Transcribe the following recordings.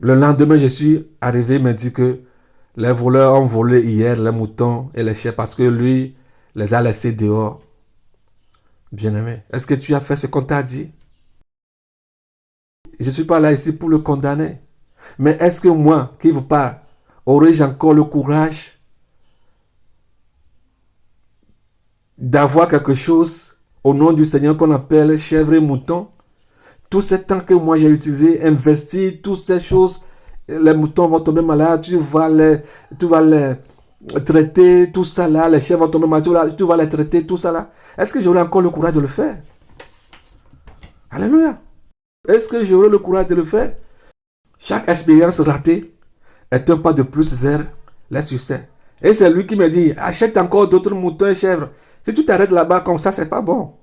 Le lendemain, je suis arrivé, il m'a dit que les voleurs ont volé hier les moutons et les chèvres parce que lui les a laissés dehors. Bien-aimé, est-ce que tu as fait ce qu'on t'a dit? Je ne suis pas là ici pour le condamner. Mais est-ce que moi, qui vous parle, aurais-je encore le courage d'avoir quelque chose au nom du Seigneur qu'on appelle chèvre et mouton? Tout ce temps que moi j'ai utilisé, investi, toutes ces choses, les moutons vont tomber malades, tu vas les traiter, tout ça là, les chèvres vont tomber malades, tu vas les traiter, tout ça là. Est-ce que j'aurai encore le courage de le faire? Alléluia. Est-ce que j'aurai le courage de le faire? Chaque expérience ratée est un pas de plus vers le succès. Et c'est lui qui me dit, achète encore d'autres moutons et chèvres. Si tu t'arrêtes là-bas comme ça, c'est pas bon.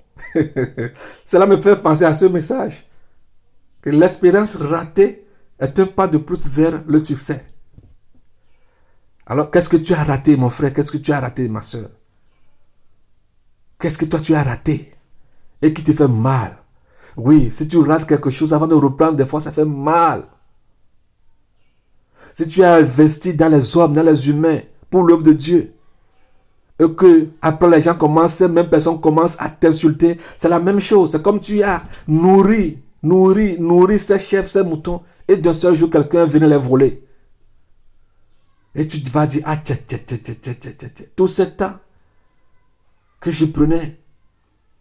Cela me fait penser à ce message. Que l'expérience ratée est un pas de plus vers le succès. Alors, qu'est-ce que tu as raté, mon frère? Qu'est-ce que tu as raté, ma soeur? Qu'est-ce que toi tu as raté et qui te fait mal? Oui, si tu rates quelque chose avant de reprendre, des fois, ça fait mal. Si tu as investi dans les hommes, dans les humains, pour l'œuvre de Dieu, et que après les gens commencent, ces mêmes personnes commencent à t'insulter, c'est la même chose. C'est comme tu as nourri ces chefs, ces moutons, et d'un seul jour, quelqu'un venait les voler. Et tu vas dire, ah, tout ce temps que je prenais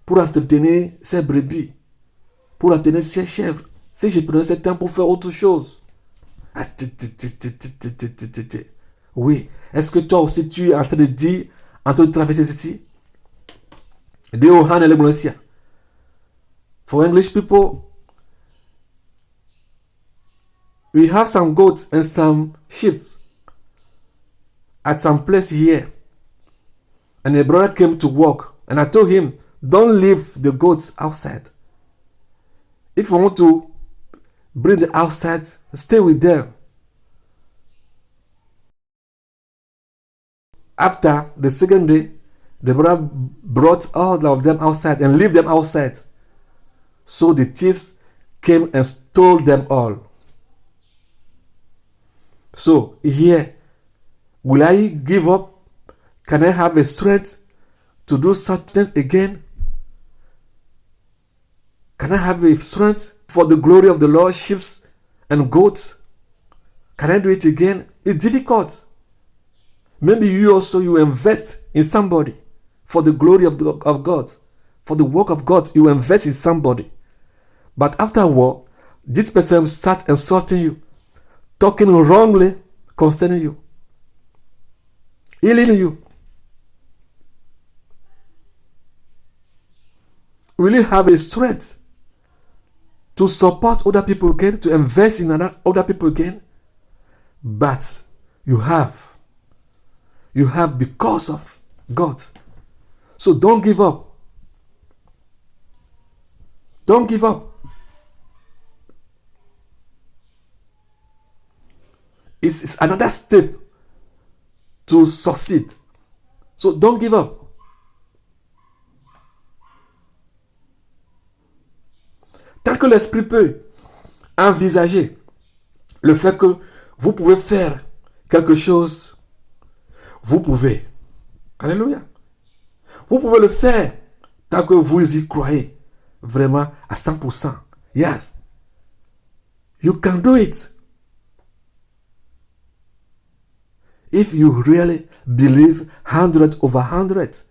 pour entretenir ces brebis, pour entretenir ces chèvres, si je prenais ce temps pour faire autre chose. Ah, oui. Est-ce que toi aussi tu es en train de dire, en train de traverser ceci? For English people, we have some goats and some sheep at some place here. And a brother came to work, and I told him, don't leave the goats outside. If you want to bring them outside, stay with them. After the second day, the brother brought all of them outside and left them outside. So the thieves came and stole them all. So here, will I give up? Can I have a strength to do something again? Can I have a strength for the glory of the Lord, sheep and goats? Can I do it again? It's difficult. Maybe you invest in somebody for the glory of God. For the work of God, you invest in somebody. But afterward, this person start insulting you, talking wrongly concerning you, healing you. Will you have a strength to support other people again, to invest in other people again? But you have because of God. So don't give up. Don't give up. It's another step to succeed. So don't give up. Tant que l'esprit peut envisager le fait que vous pouvez faire quelque chose, vous pouvez. Alléluia. Vous pouvez le faire tant que vous y croyez vraiment à 100%. Yes. You can do it. If you really believe 100 over 100.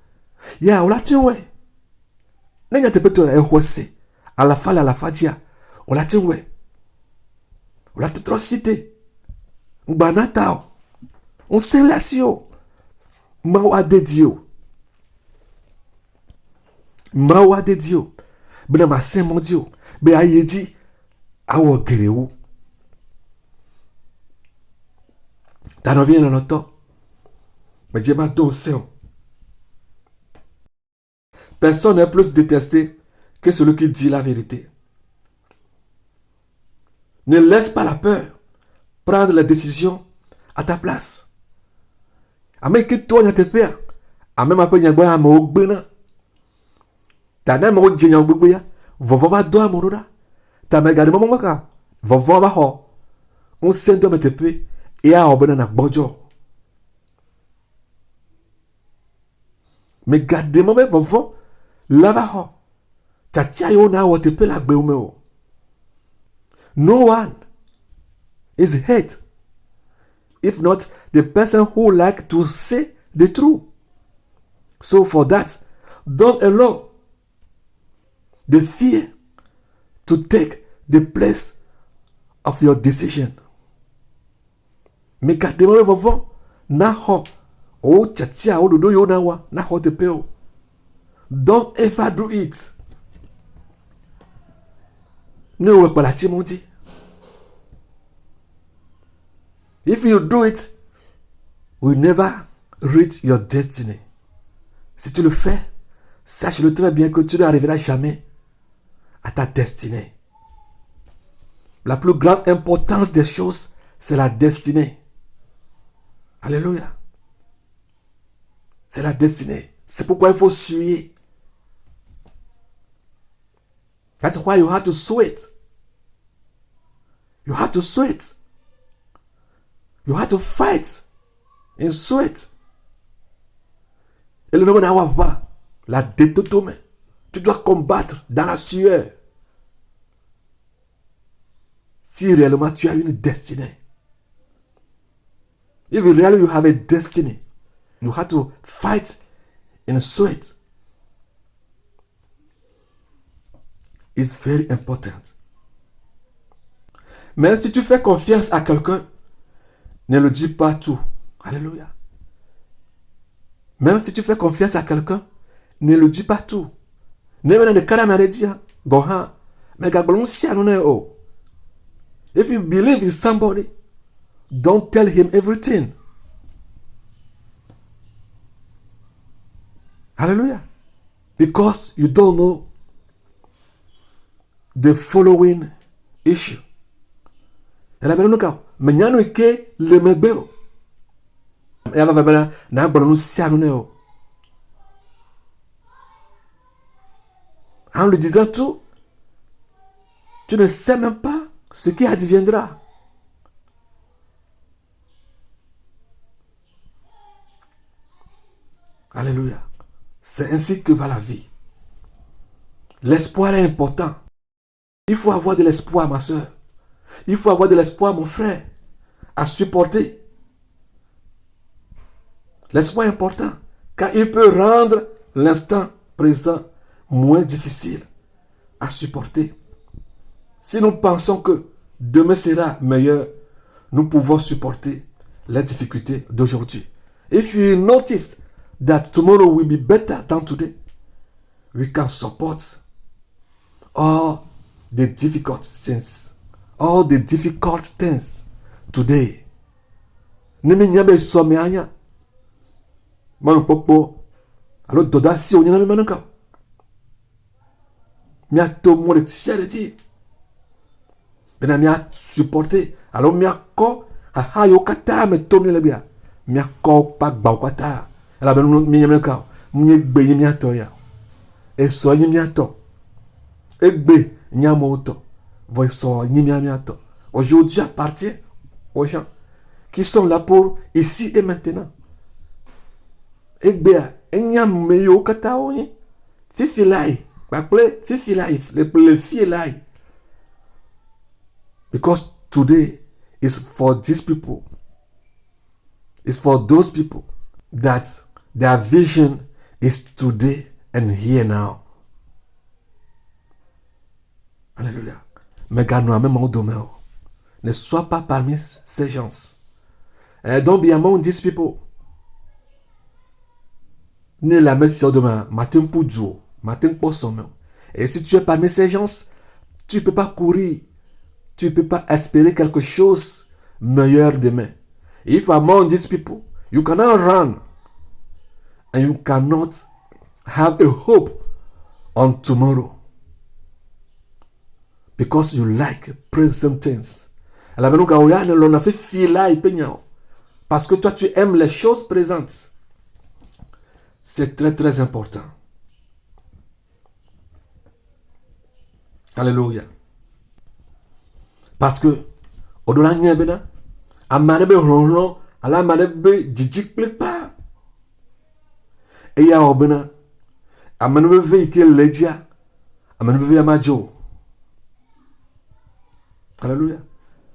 Yeah, ola tiwe. Nenya tepeto ehwese. À la fa dia. Ola tiwe. Ola tutrosite. Banata. On sélasio. Mawa de Dieu. Mawa de Dieu. Bena ma saint mon Dieu. Be ayedi. Awo gereu. T'as envie de l'entendre. Mais Dieu m'a donné Personne n'est plus détesté que celui qui dit la vérité. Ne laisse pas la peur prendre les décisions à ta place. Amen que toi tu peur. Amen ma peur a mo gbena. Ta na mo je nyang gbegbe ya. Vovo va do amoroda. Ta me gade mo maka. Vovo va ho. On sent me te pe e a obena na gbojo. Me gade mo be vovo la va ho. Ta tia yo na wo te pe la gbe o me o. No one is hate if not the person who like to say the truth. So for that, don't allow the fear to take the place of your decision. Mais quand demande vovon na ho o chatia o do yo na wa na ho te pe o. Don't ever do it. Ne ou pas la Timothy. If you do it, you will never reach your destiny. Si tu le fais, sache-le très bien que tu n'arriveras jamais à ta destinée. La plus grande importance des choses, c'est la destinée. Alléluia. C'est la destinée. C'est pourquoi il faut suivre. That's why you have to sweat. You have to sweat. You have to fight in sweat. Et le nom n'a la détotomée. Tu dois combattre dans la sueur. Si réellement tu as une destinée. If really you have a destiny, you have to fight in sweat. It's very important. Mais si tu fais confiance à quelqu'un, ne le dis pas tout. Alléluia. Même si tu fais confiance à quelqu'un, ne le dis pas tout. Ne me ne kara me dia goha. Me gablon si anu ne o. If you believe in somebody, don't tell him everything. Hallelujah. Because you don't know the following issue. Et la belle menyano ke le megbeo. Ya va bana na bronu sianu ne o. En le disant tout, tu ne sais même pas ce qui adviendra. Alléluia. C'est ainsi que va la vie. L'espoir est important. Il faut avoir de l'espoir, ma soeur. Il faut avoir de l'espoir, mon frère, à supporter. L'espoir est important, car il peut rendre l'instant présent moins difficile à supporter. Si nous pensons que demain sera meilleur, nous pouvons supporter les difficultés d'aujourd'hui. If you notice that tomorrow will be better than today, we can support all the difficult things. All the difficult things today. Nimi nyabe some anya. Manu popo. Alors doda si on yana manuka. Mia to mo de tiareti. Bena mia supporter. Alors mia ko ha yo kata me to mi lebia. Mia ko pa gba kwata. Ala benu mi nyameka. Mye gbe mia to ya. E so yin mia to. E gbe nyamo to. Aujourd'hui appartient aux gens qui sont là pour ici et maintenant. Because today is for these people. It's for those people that their vision is today and here now. Alléluia. Mais garde-nous même au domaine. Ne sois pas parmi ces gens. Don't be among these people. Ne la messe sur demain. Matin pour Dieu. Matin pour son nom. Et si tu es parmi ces gens, tu ne peux pas courir. Tu ne peux pas espérer quelque chose meilleur demain. If among these people, you cannot run. And you cannot have a hope on tomorrow. Because you like present tense. On a fait fila et peignant. Parce que toi, tu aimes les choses présentes. C'est très, très important. Alléluia. Parce que, au-delà de ça, amane be ronron, ala amane be djidjik plik pa. Et ya obena, amane be véhicule ledia, amane be amajo. Alléluia.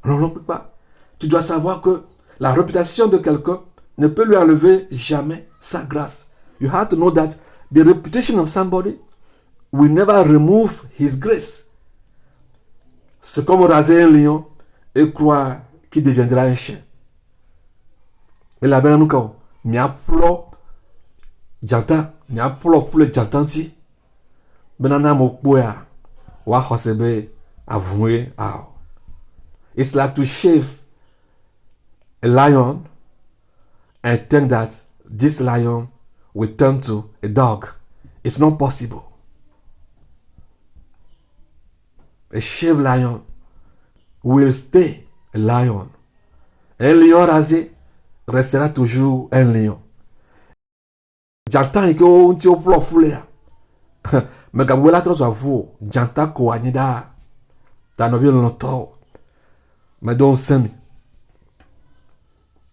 Ronron plik pa. Tu dois savoir que la réputation de quelqu'un ne peut lui enlever jamais sa grâce. You have to know that the reputation of somebody will never remove his grace. C'est comme raser un lion et croire qu'il deviendra un chien. Et là, ben, nous, quand on a plo, j'entends, on a plo, foule, j'entends, si, ben, on a mon boya, ou à Hosebe, avoué, ah. It's like to shave a lion and think that this lion will turn to a dog. It's not possible. A shaved lion will stay a lion. Un lion rasé restera toujours un lion. J'entends que on tient au plan foulé. Mais quand vous êtes là, vous j'entends qu'on a dit da. T'as n'oublié le noto. Mais donc semi.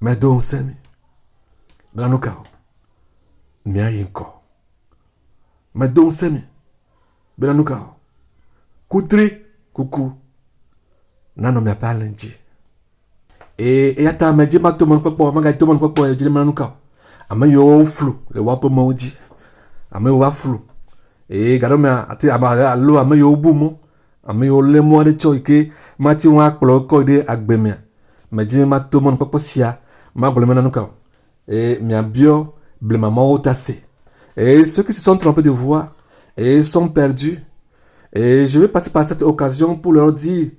Mais donc semi. Dans nos cas. Mais il y a encore. Mais donc semi. Dans nos cas. Koutri. Coucou. Non, mais pas lundi. Et attends, mais dis-moi tout le monde quoi, mais tout le monde quoi, dis-moi nous quoi. Ama yo flou, le wapo maudi. Ama yo flou. Et garo me ati ama lo ama yo bumo. Ama yo le mo de choike, mati wa klo ko de agbemia. Mais dis-moi tout le monde quoi sia, ma blema nous quoi. Et mia bio blema mo tassé. Et ceux qui se sont trompés de voix et sont perdus. Et je vais passer par cette occasion pour leur dire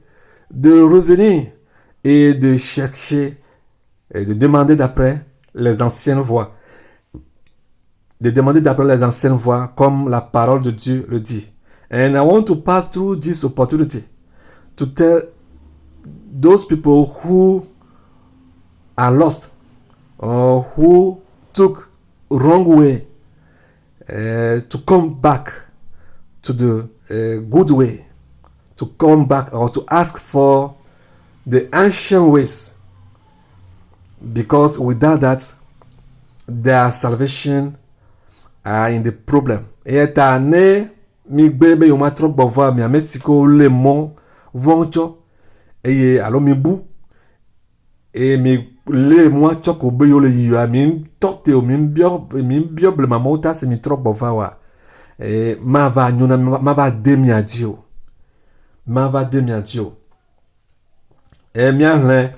de revenir et de chercher et de demander d'après les anciennes voix. De demander d'après les anciennes voix comme la parole de Dieu le dit. And I want to pass through this opportunity to tell those people who are lost or who took wrong way to come back to the good way, to come back or to ask for the ancient ways, because without that their salvation are in the problem. Et tane mi bebe yo matro bova mi amesiko le mon voncho et alo mi bu et mi le moi choko be yo le yo mi tote o mi bio ble mamota se mi trop bova wa. Et ma va nyona ma va demi adio. Ma va demi adio. Et mien le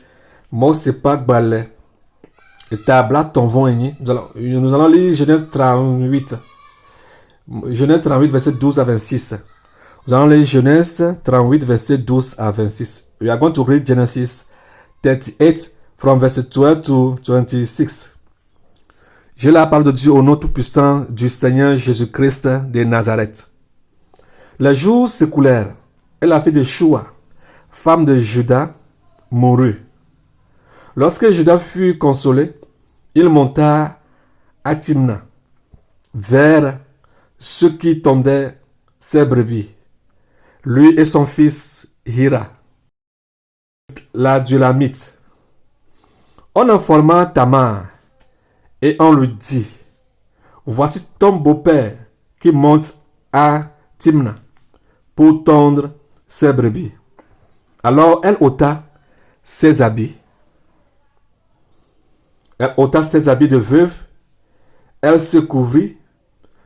mo se pas balé. Et tabla ton vent nous allons lire Genèse 38. Genèse 38 verset 12 à 26. Nous allons lire Genèse 38 verset 12 à 26. We are going to read Genesis 38 from verset 12 to 26. Je la parole de Dieu au nom tout-puissant du Seigneur Jésus-Christ de Nazareth. Les jours s'écoulèrent et la fille de Shua, femme de Juda, mourut. Lorsque Juda fut consolé, il monta à Timna, vers ceux qui tondaient ses brebis, lui et son fils Hira, la Dulamite. On informa Tamar et on lui dit, voici ton beau-père qui monte à Timna pour tondre ses brebis. Alors elle ôta ses habits. Elle ôta ses habits de veuve, elle se couvrit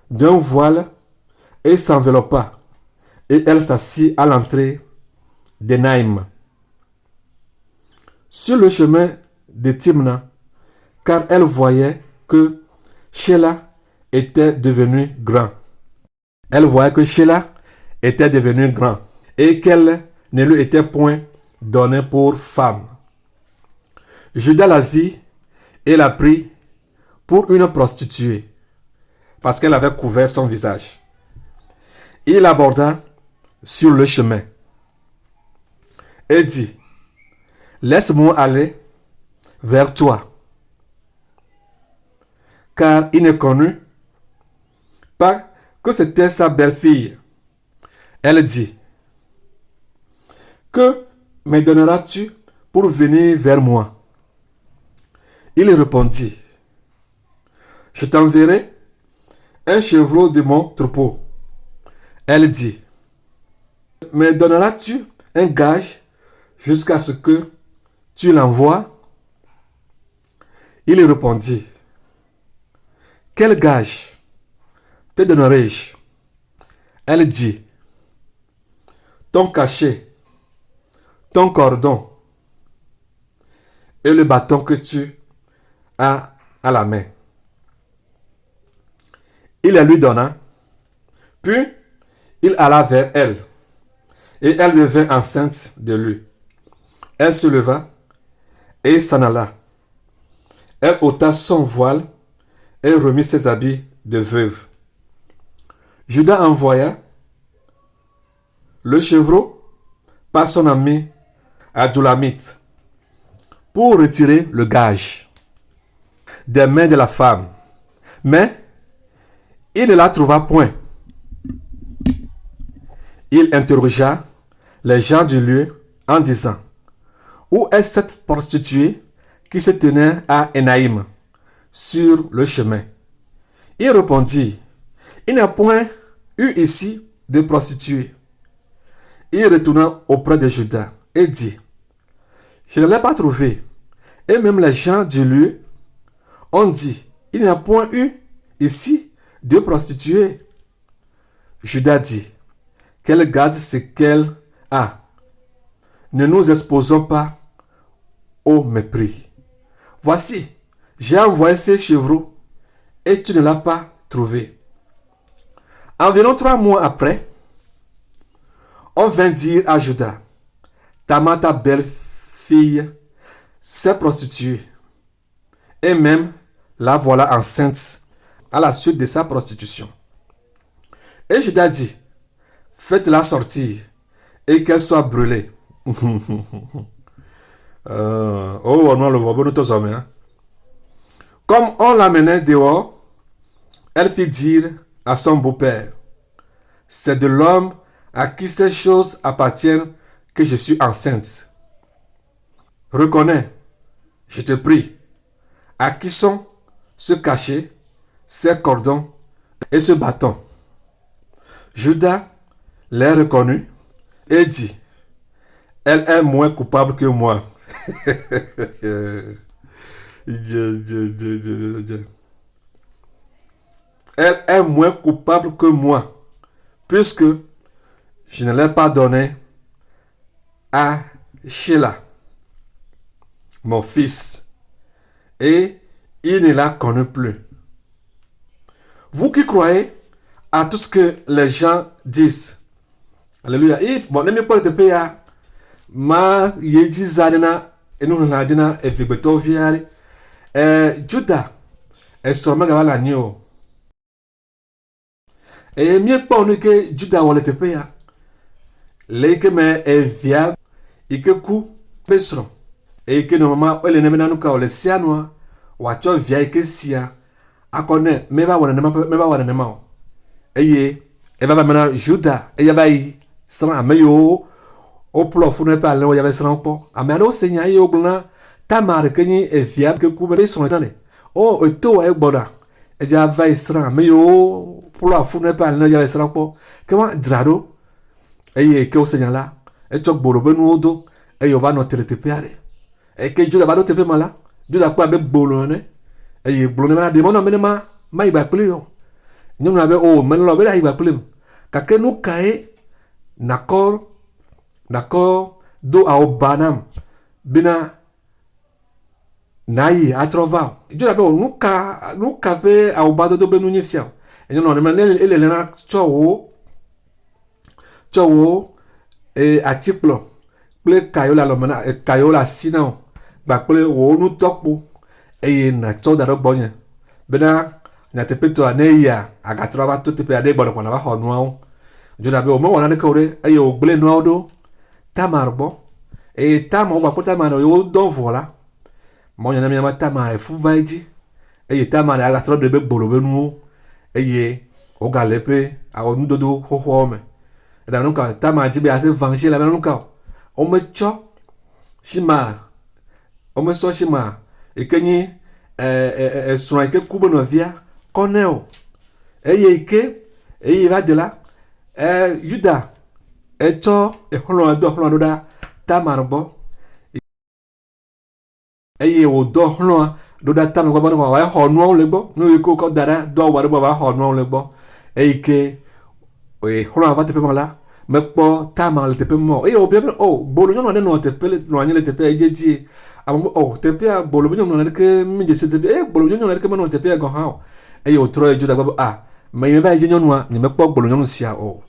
d'un voile et s'enveloppa, et elle s'assit à l'entrée d'Enaïm, sur le chemin de Timna, car elle voyait que Sheila était devenu grand. Elle voyait que Sheila était devenu grand et qu'elle ne lui était point donnée pour femme. Juda la vit et la prit pour une prostituée parce qu'elle avait couvert son visage. Il aborda sur le chemin et dit, laisse-moi aller vers toi. Car il ne connut pas que c'était sa belle-fille. Elle dit, que me donneras-tu pour venir vers moi? Il répondit, je t'enverrai un chevreau de mon troupeau. Elle dit, me donneras-tu un gage jusqu'à ce que tu l'envoies? Il répondit, quel gage te donnerai-je? Elle dit, ton cachet, ton cordon et le bâton que tu as à la main. Il la lui donna, puis il alla vers elle, et elle devint enceinte de lui. Elle se leva et s'en alla. Elle ôta son voile et remit ses habits de veuve. Judas envoya le chevreau par son ami Adullamite pour retirer le gage des mains de la femme. Mais il ne la trouva point. Il interrogea les gens du lieu en disant, où est cette prostituée qui se tenait à Énaïm sur le chemin? Il répondit, il n'y a point eu ici de prostituée. Il retourna auprès de Judas et dit, je ne l'ai pas trouvée. Et même les gens du lieu ont dit, il n'y a point eu ici de prostituée. Judas dit, qu'elle garde ce qu'elle a. Ne nous exposons pas au mépris. Voici, j'ai envoyé ces chevreaux et tu ne l'as pas trouvé. Environ 3 mois après, on vint dire à Judas, Tamar, ta belle-fille, s'est prostituée. Et même la voilà enceinte à la suite de sa prostitution. Et Judas dit, faites-la sortir et qu'elle soit brûlée. Oh, non, le voit bon, tous hommes, hein. Comme on l'amenait dehors, elle fit dire à son beau-père, c'est de l'homme à qui ces choses appartiennent que je suis enceinte. Reconnais, je te prie, à qui sont ce cachet, ces cordons et ce bâton. Judas les reconnut et dit, elle est moins coupable que moi. Elle est moins coupable que moi, puisque je ne l'ai pas donné à Sheila, mon fils, et il ne la connaît plus. Vous qui croyez à tout ce que les gens disent, alléluia. If bon, ne pas te payer, ma yeji zanena enu na dina evibeto viari, Judas est sûrement gaba la nio. Et mieux pas on que Judas wale te payer. Leke me via ike ku pesron. Et que normalement ole ne mena nuka ole sianwa wacho via ike sia akone meba wana nema. Eye eva mena Judas eye va yi sra ameyo o plof ne pa le ya sra po amano senya yo glona Tamar ke ni via ke ku be son tane o to e gboda e ja va sra ameyo plof ne pa le ya sra po ke ma drado eye ke o senya la e chok boro be nu odo e yo va no tere peare e ke Judas va do tepe mala Judas pa be bolo ne eye bolo ne ma de mo no me ma iba plio nyom na be o men lo be da iba plio ka ke nu kai nakor do a obanam bina nayi atrova Judas be o nuka be a obado do be nu nyisia e no ne ele na chowo atiplo ple kayola lo mana kayola sina ba ple wo nu tokpo e na choda do bonye bena na te peto aneya agatrova to te pe ade bono kwa na ba honu Judah be o mo wana ne kore eye o gble no do Tamar bo e Tamar gba ko Tamar o don vola mo yana mi ma Tamar e fu vaiji eye Tamar aga tro de be gbolo be nu eye o ga lepe a o ndodo ho me da no ka Tamar ji be ase vanche la no ka o me cho shima o me so shima e kenyi so ike kubo no via Cornel eye ike eye va de là Judah eto eholo do da Tamar bo eye o do hlo do da Tamar bo no wa ho no le bo no iko ko dara do wa bo wa ho no le bo eke e hlo va te pe la me po Tamar le te pe mo e o be o bolo no no te pe no anyi le te pe ejeji amo o te pe bolo no no ke mi je se te pe bolo no ke no te pe go ha eye o tro Judah bo me va eje no a ni me po bolo no sia o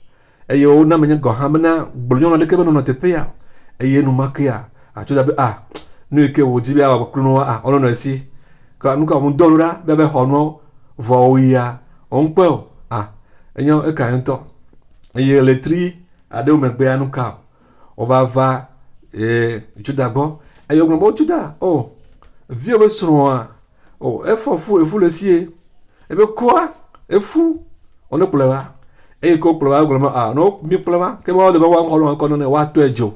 eye o na menye gohamna bulunyo na lekebe no tepeya eye nu makia achoda be nu ike woji bia wa kruno ono no esi ka nu ka mu dolura be hono voya onpe enyo e kan to eye letri ade o megbe anu ka o va Judah bo eye o gbo Judah vi o be suro efu le sie e be kwa efu ono plewa e ko plova gloma no mi plova ke mo de ba wan ko ko no wa to ejo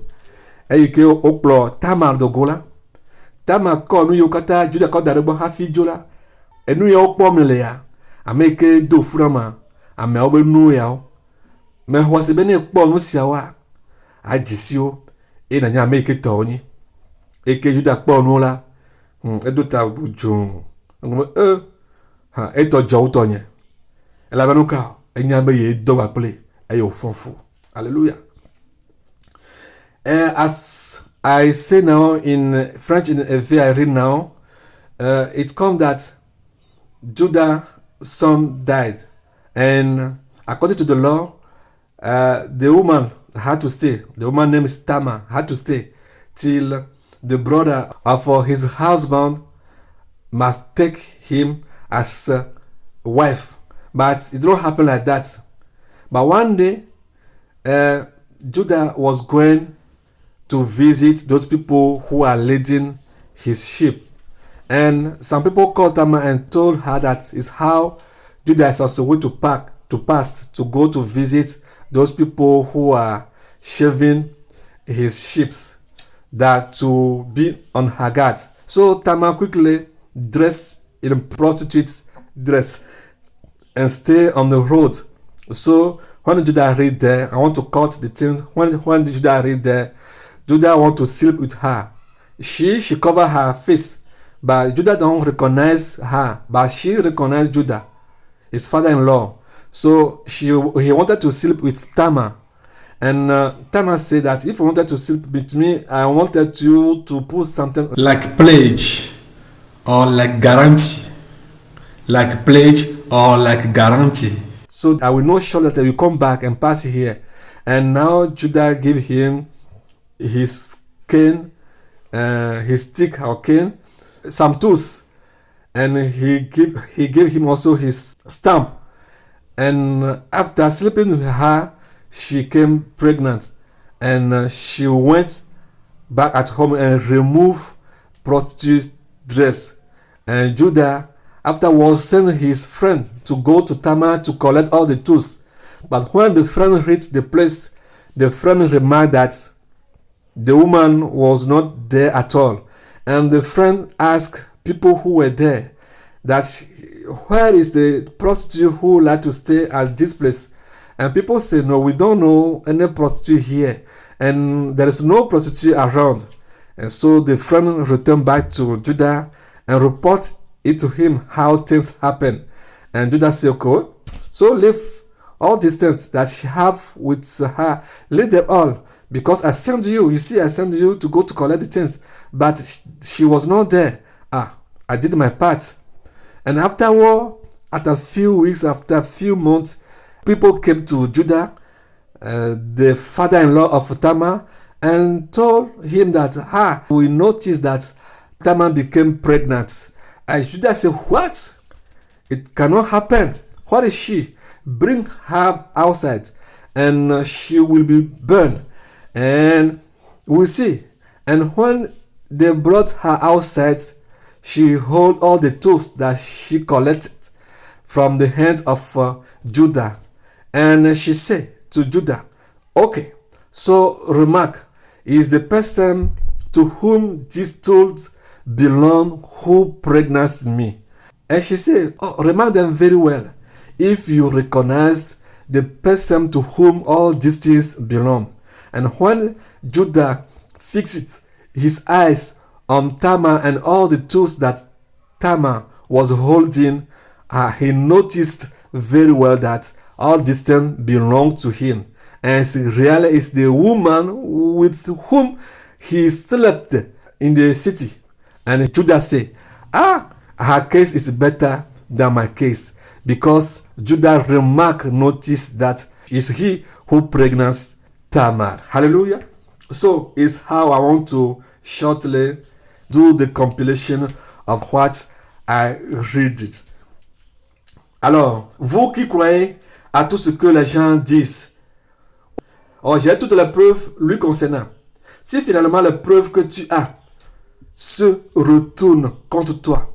e ke o plo Tamar do gola Tamar ko nu yo kata Judah ko dare bo ha fi jola e nu yo po mi le ya ameke do furama ame o be nu ya o me ho se be ne po nu sia wa ajisio e na nya ameke to ni e ke Judah po nu la e do ta bujo ngom e to jo to nye e la banu ka Hallelujah. As I say now in French, in EV I read now, it comes that Judah's son died, and according to the law, the woman had to stay. The woman named Tamar had to stay till the brother of his husband must take him as a wife. But it don't happen like that. But one day, Judah was going to visit those people who are leading his sheep. And some people called Tamar and told her that is how Judah is also going to pass to go to visit those people who are shaving his sheep, that to be on her guard. So Tamar quickly dressed in a prostitute's dress and stay on the road. So when Judah read there, I want to cut the thing. When Judah read there, Judah want to sleep with her. She cover her face, but Judah don't recognize her, but she recognized Judah, his father-in-law. So he wanted to sleep with Tamar. And Tamar said that if you wanted to sleep with me, I wanted you to put something like pledge or like guarantee. Like pledge or like guarantee. So I will not sure that I will come back and pass here. And now Judah gave him his cane, his stick or cane, some tools, and he gave him also his stamp. And after sleeping with her, she came pregnant, and she went back at home and removed prostitute dress. And Judah afterwards sent his friend to go to Tamar to collect all the tools. But when the friend reached the place, the friend remarked that the woman was not there at all. And the friend asked people who were there that where is the prostitute who would like to stay at this place? And people say, no, we don't know any prostitute here. And there is no prostitute around. And so the friend returned back to Judah and reported it to him how things happen. And Judah said, okay, so leave all these things that she have with her, leave them all, because I sent you. You see, I sent you to go to collect the things, but she was not there. I did my part. And afterward, after a few weeks, after a few months, people came to Judah, the father-in-law of Tamar, and told him that we noticed that Tamar became pregnant. And Judah said, what? It cannot happen. What is she? Bring her outside. and she will be burned. And we see. And when they brought her outside, she held all the tools that she collected from the hand of Judah. And she said to Judah, okay, so remark, is the person to whom these tools belong who pregnant me. And she said, oh, remark them very well. If you recognize the person to whom all these things belong. And when Judah fixed his eyes on Tamar and all the tools that Tamar was holding, he noticed very well that all these things belonged to him. And she really is the woman with whom he slept in the city. And Judah said, her case is better than my case, because Judah noticed that it's he who pregnant Tamar. Hallelujah. So it's how I want to shortly do the compilation of what I read. Alors, vous qui croyez à tout ce que les gens disent, j'ai toutes les preuves lui concernant. Si finalement les preuves que tu as se retournent contre toi,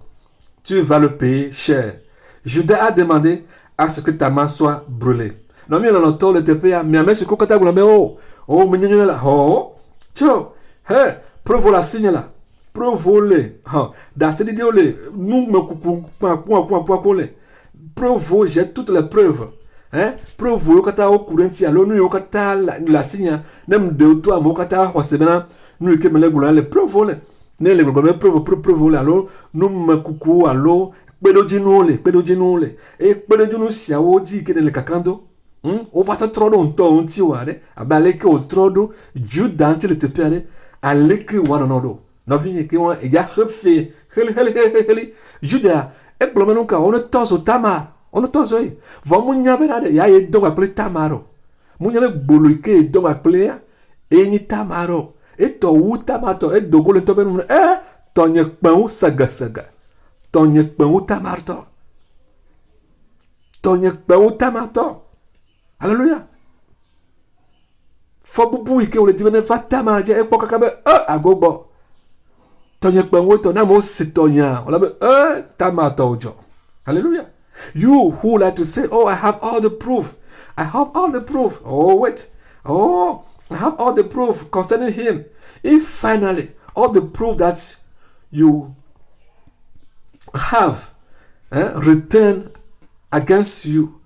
tu vas le payer cher. Judas a demandé à ce que ta main soit brûlée. Non, mais on entend le TPA, mais à ce que tu as brûlé, mais preuve la signe là. Preuve dans cette vidéo, nous me coupons. Preuve, j'ai toutes les preuves. Preuve, que tu as au courant, alors nous, que tu as la signe, même de toi, moi, que tu as, c'est bien, nous, que les preuves, les preuves, alors nous me coupons, alors, pedodinole, et pedodinole, si à Odi, que les cacando. On va te trodo un to un tiware, abaleke o trodo, Judas le tepere, aleke waranodo. No vini ke wan, ya refe, heli. Judas, e plomeno ka, on toso Tamar, on toso e. Va munya benade, ya e dong apple Tamaro. Munya me boluke e dong apple ya, e ni Tamaro. E to u Tamato, e dogo le toben, tonye kpan saga. Tonye kpan Tamarto. Tonye kpan Tamato. Alléluia. Faut boubou ike ou le divine fa Tamar je e poka kabe agobo. Tonya kpanwo to na mo sitonya. Ola be Tamar to ojo. Hallelujah. You who like to say, I have all the proof. Oh wait. I have all the proof concerning him. If finally all the proof that you have return against you,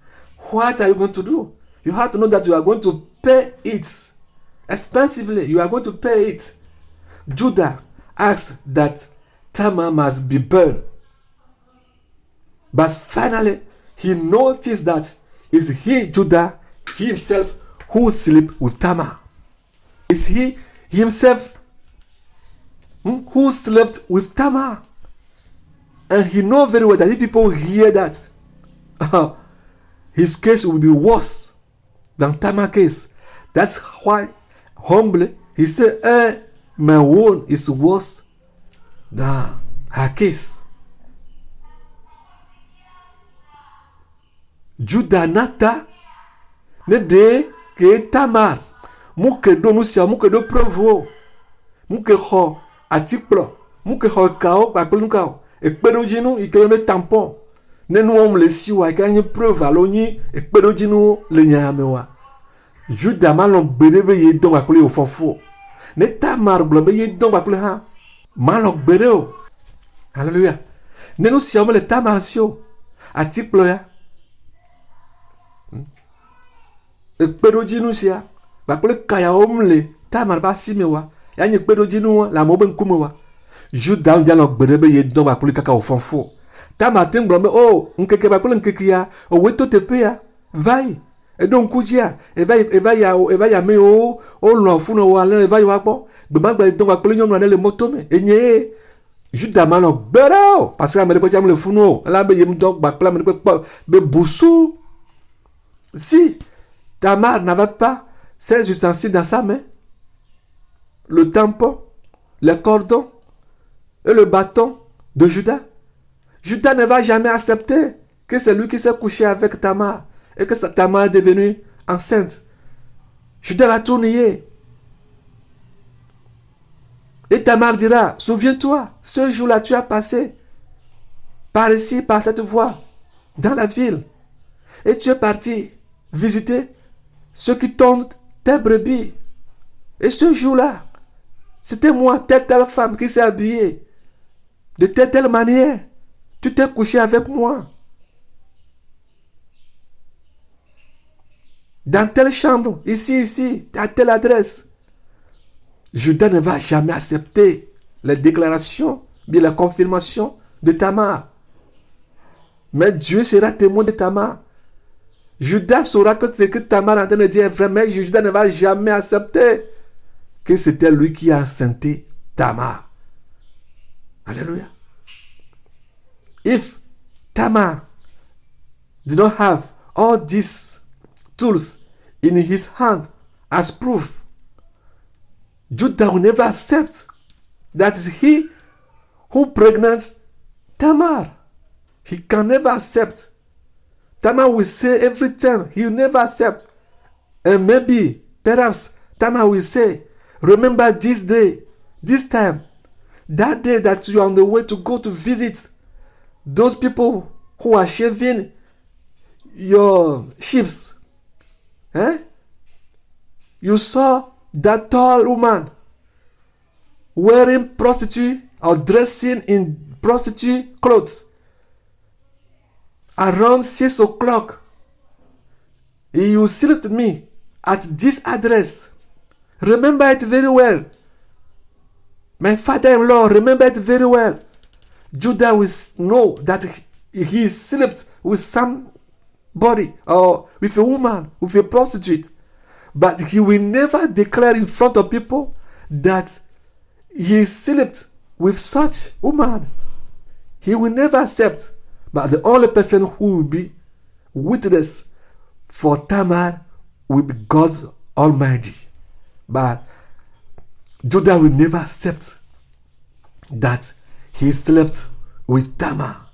what are you going to do? You have to know that you are going to pay it expensively. You are going to pay it. Judah asked that Tamar must be burned. But finally, he noticed that it's he, Judah, himself, who slept with Tamar. It's he himself who slept with Tamar. And he knows very well that if people hear that, his case will be worse than Tamar's case. That's why, humbly, he said, my wound is worse than her case. Judah nata ne de ke Tamar muke do nusia muke do preuve muke ho article muke ho kao pa pelukao e pedo jinu ikeme tampon ne no le siwa ka nyi preuve aloni e pedo jinu le nyamewa. Judah malon bedebe ye don akole o fofo ne Tamar blobe ye don akole ha malon bedeo. Hallelujah. Ne no sia le Tamar sio article ya ekpedojinu sia bakple kaya omle Tamar ba simewa ya nye kpedojinu la mo ben kumewa. Judah dia no gbedebe ye don bakple kaka ofonfo Tamar tin blombe nkeke bakple nkeke ya o weto tepe ya vai e don kujia e vai ya me o lo funo wa le vai wa po gbe magba don bakple nyon na le motome enye Judah ma no gbero parce que amele ko jam le funo la be yem don bakple me be busu. Si Tamar n'avait pas ces ustensiles dans sa main, le tampon, les cordons et le bâton de Judas, Judas ne va jamais accepter que c'est lui qui s'est couché avec Tamar et que Tamar est devenue enceinte. Judas va tout nier. Et Tamar dira, souviens-toi, ce jour-là, tu as passé par ici, par cette voie, dans la ville. Et tu es parti visiter ceux qui tondent tes brebis. Et ce jour-là, c'était moi, telle femme qui s'est habillée de telle manière. Tu t'es couché avec moi. Dans telle chambre, ici, à telle adresse. Judas ne va jamais accepter les déclarations, bien la confirmation de Tamar. Mais Dieu sera témoin de Tamar. Judas saura que ce que Tamar est en train de dire est vrai, mais Judas ne va jamais accepter que c'était lui qui a enceinté Tamar. Alléluia. If Tamar did not have all these tools in his hand as proof, Judah will never accept that is he who pregnant Tamar. He can never accept. Tamar will say every time, he will never accept. And maybe, perhaps, Tamar will say, remember this day, this time, that day that you are on the way to go to visit those people who are shaving your sheep. Eh? You saw that tall woman wearing prostitute or dressing in prostitute clothes around 6 o'clock. You slept me at this address. Remember it very well. My father-in-law, remember it very well. Judah will know that he slept with somebody or with a woman, with a prostitute. But he will never declare in front of people that he slept with such woman. He will never accept. But the only person who will be witness for Tamar will be God Almighty. But Judah will never accept that he slept with Tamar.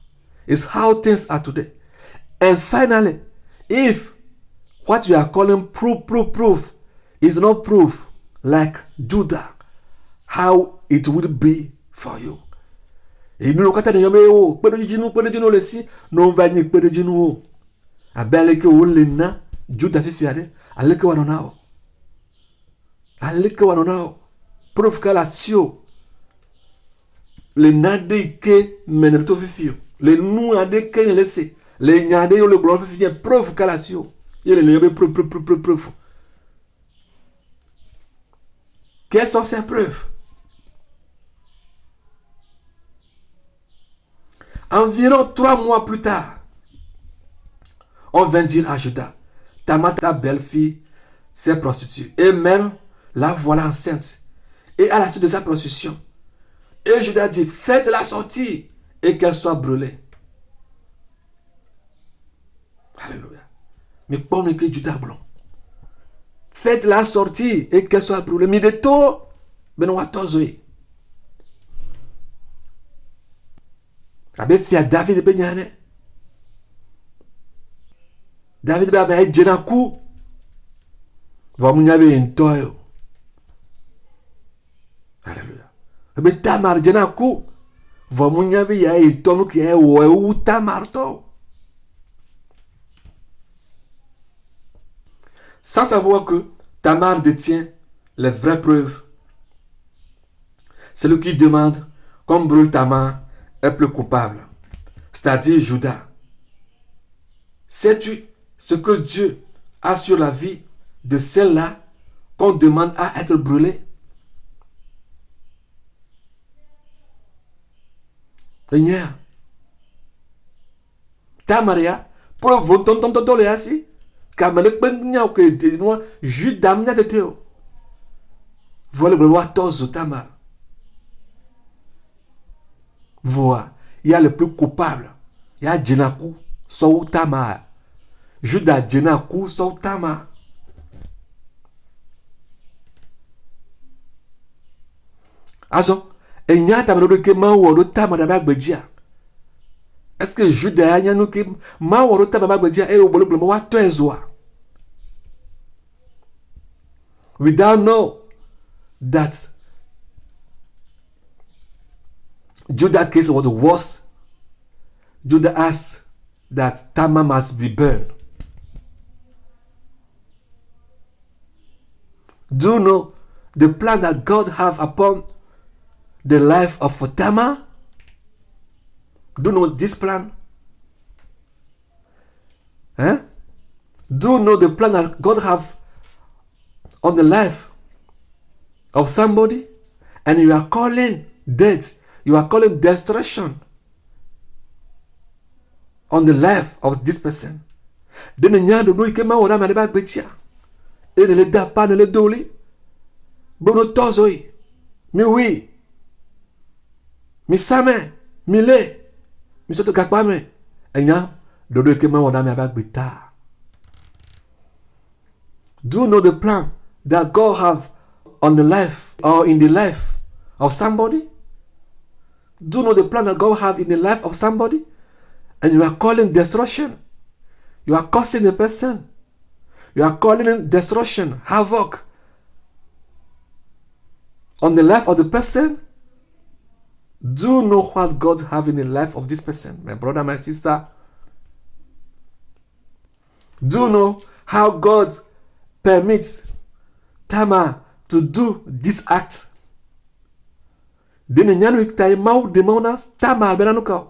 It's how things are today. And finally, if what you are calling proof is not proof like Judah, how it would be for you. Et nous, quand on est au pédojino le si, non va ni pédojino. Abelle que ou lena, Judah fi fiade, ale que wanonao. Ale que wanonao. Proof que la sio. Le nade que menerto fi fio. Le nou ade que ne laisse. Le nyade yo le gloire fi fio. Proof que la sio. Il est le preuve. Quelles sont ces preuves? Environ 3 mois plus tard, on vint dire à Judas, Tamar, ta belle-fille, s'est prostituée. Et même la voilà enceinte. Et à la suite de sa prostitution, et Judas dit, faites-la sortir et qu'elle soit brûlée. Alléluia. Mais comme que Judas blanc. Faites-la sortir et qu'elle soit brûlée. Mais de tout, Benoît Tozoé. Abe fia David be nyane. David be abe jena ku. Va munyabe ntoyo. Alléluia. Abe Tamar jena ku. Va munyabe ya itonu ki e wo u Tamar to. Sans savoir que Tamar détient les vraies preuves. Celui qui demande qu'on brûle Tamar est plus coupable, c'est-à-dire Judas. Sais-tu ce que Dieu a sur la vie de celle-là qu'on demande à être brûlée? Seigneur, Tamaria, pour vous tonton le assis, car me le peignant que de moi, Judas m'a de théo. Voilà le roi Tozo Tamar. Voilà, il y a le plus coupable. Il y a Jenaku, Sou Tamar. Judas Jenaku, Sou Tamar. Also, et n'y a tamaro que ma woro Tamar da bagbedia. Est-ce que Judas y a nous que ma woro Tamar bagbedia et au bolo wa toezoa? without know that Judah case was worse, Judah asked that Tamar must be burned. Do you know the plan that God have upon the life of Tamar? Do you know this plan? Eh? Do you know the plan that God have on the life of somebody? And you are calling death, you are calling destruction on the life of this person. Then the no ikema ora ma ba betia. Et ne le da pas ne le doli. Bono tozoi. Mi oui. Mi same, mi le. Mi soto kakpa me. Enya do ikema ora ma ba beta. Do you know the plan that God have on the life or in the life of somebody? Do you know the plan that God have in the life of somebody? And you are calling destruction. You are cursing the person. You are calling destruction, havoc on the life of the person. Do you know what God have in the life of this person, my brother, my sister? Do you know how God permits Tamar to do this act? Dene nyanu iktai mau demona Tamar benanuka.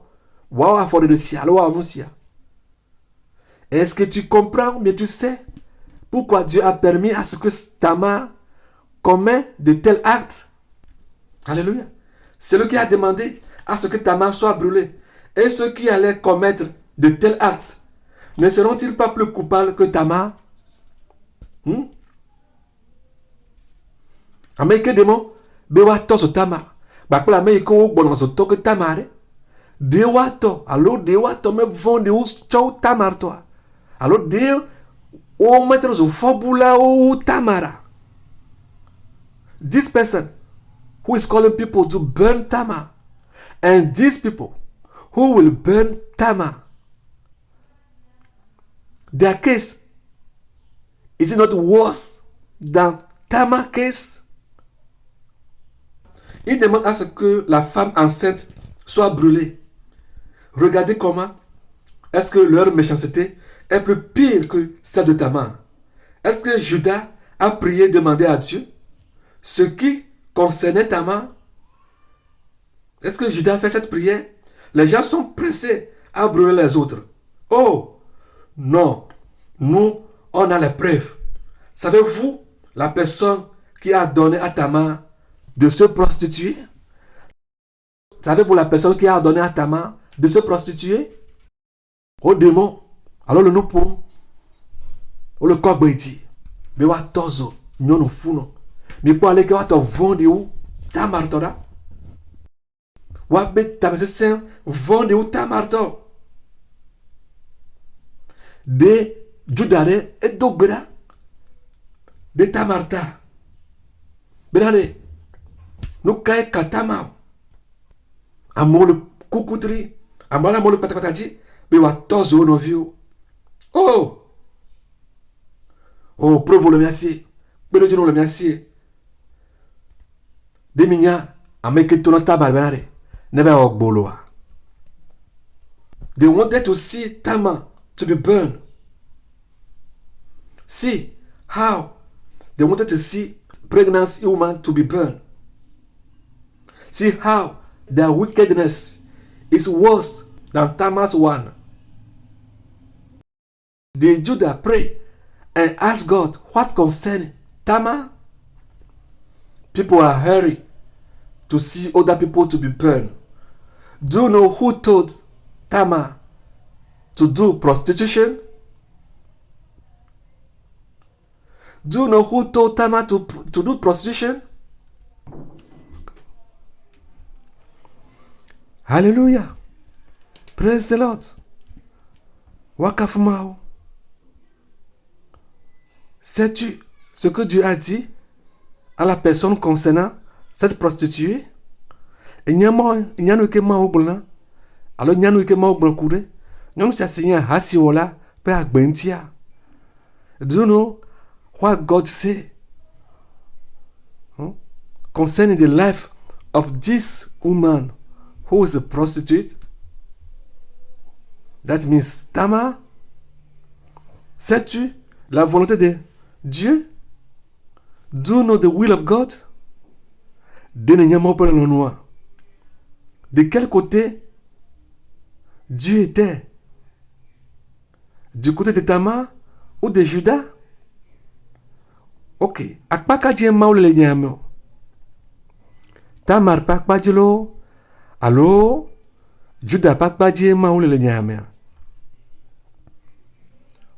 Wow, à fond de cielo, wow, nous. Est-ce que tu comprends, mais tu sais pourquoi Dieu a permis à ce que Tamar commet de tels actes? Alléluia. Celui qui a demandé à ce que Tamar soit brûlée et ceux qui allaient commettre de tels actes, ne seront-ils pas plus coupables que Tamar? Ameke demo bewa to so Tamar. Bakula me ko gbon so to que Tamar. Dewa to, alors dewa to me vont de ou chou Tamar to. Alors de o mettre so fobula o Tamara. This person who is calling people to burn Tamar, and these people who will burn Tamar, their case, is it not worse than Tamar case? Il demande à ce que la femme enceinte soit brûlée. Regardez comment est-ce que leur méchanceté est plus pire que celle de Tamar. Est-ce que Judas a prié, demandé à Dieu ce qui concernait Tamar? Est-ce que Judas a fait cette prière? Les gens sont pressés à brûler les autres. Oh, non. Nous, on a les preuves. Savez-vous la personne qui a donné à Tamar de se prostituer? Savez-vous la personne qui a donné à Tamar de se prostituer? Au démon. Alors le nous pour le corps dit, mais wa tozo, nyono funo. Mais pour aller que wa to vendre où Tamar tora. Wa bet Tamar c'est vendre où Tamar to. De Judare et Dogbera de Tamarta. Benade, nous kay Katama. Amol Kukutri, Amala Molu Patapataji, be wa tozo no view. Oh! Oh, provo le merci. Belo Dieu le merci. Deminya, ameke tonata balbenare. Never ogboloa. They wanted to see Tamar to be burned. See how they wanted to see pregnant woman to be burned. See how their wickedness is worse than Tamar's one. Did Judah pray and ask God what concerned Tamar? People are hurry to see other people to be burned. Do you know who told Tamar to do prostitution? Do you know who told Tamar to do prostitution? Hallelujah. Praise the Lord. Wakafumao. Sais-tu ce que Dieu a dit à la personne concernant cette prostituée? Il n'y a que ma oubla. Alors il n'y a que ma oubla couré. Nous sommes assis à Hasiola, Père Bentia. Do you know what God say concerning the life of this woman who is a prostitute, that means Tamar, sais-tu la volonté de Dieu? Do you know the will of God? De quel côté Dieu était? Du côté de Tamar ou de Judas? Ok. Akpaka Dieu maule le nyame. Tamar pakpa Djelo. Allo? Judas pakpa Dieu maule le nyame.